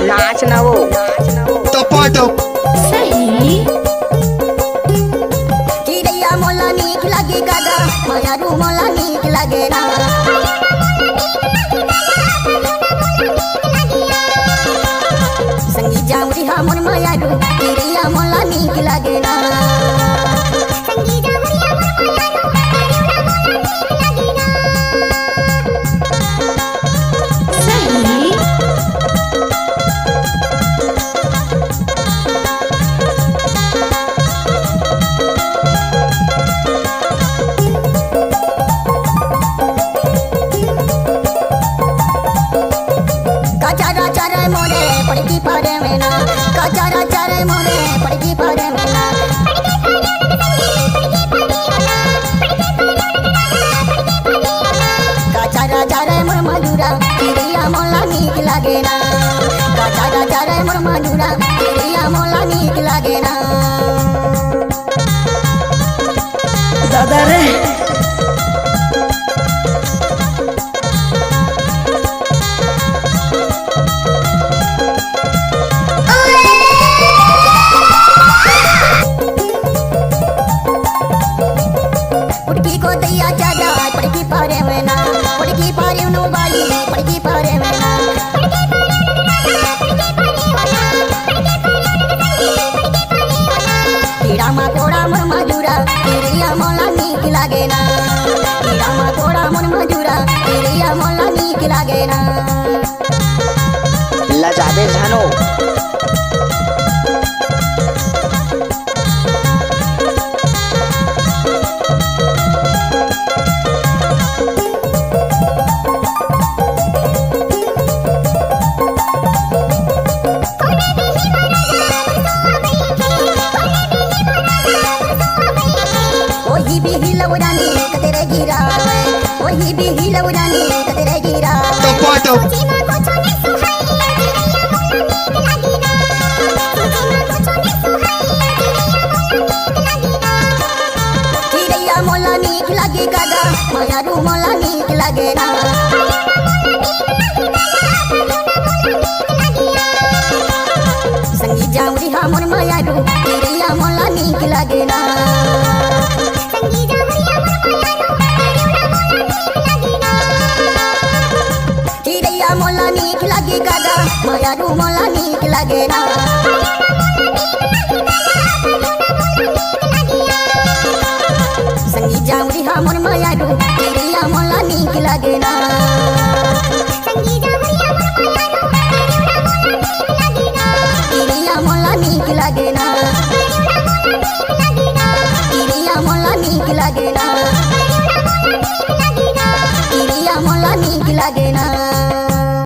नाच ना वो टपाटप सही चिड़ैया मोला नीक लागे गागा मायारू मोला नीक लागे ना संगी जाऊरी हमर मायारू चिड़ैया मोला नीक लागे ना संगी जाऊरी हमर सही कचारा चारे मोरे पड़की पारे में ना कचारा चारे मोरे पड़की पारे में ना कचारा चारे मोर मधुरा चिड़ैया मोला नीक लागे ना कचारा चारे मोर मधुरा चिड़ैया मोला नीक लागे ना दादा रे पुटकी को दैया चाचा पड़की पारे में ना पड़की पारे नो बाली पड़की पारे में ना कीड़ा मकोड़ा मोर मधुरा चिड़ैया मोला नीक लागे ना कीड़ा मकोड़ा मोर मधुरा चिड़ैया मोला नीक लागे ना लजाबे जानो वही भी हिलवरानी कतेरे गिरावे वही भी हिलवरानी कतेरे गिरावे टपाटप चिड़ैया मोला नीक लागे गागा मायारू मोला नीक लागे ना संगी जाऊरी हमर मायारू चिड़ैया मोला नीक लागे ना चिड़ैया मोला नीक लागे गागा मायारू मोला नीक लागे ना संगी जाऊरी हमर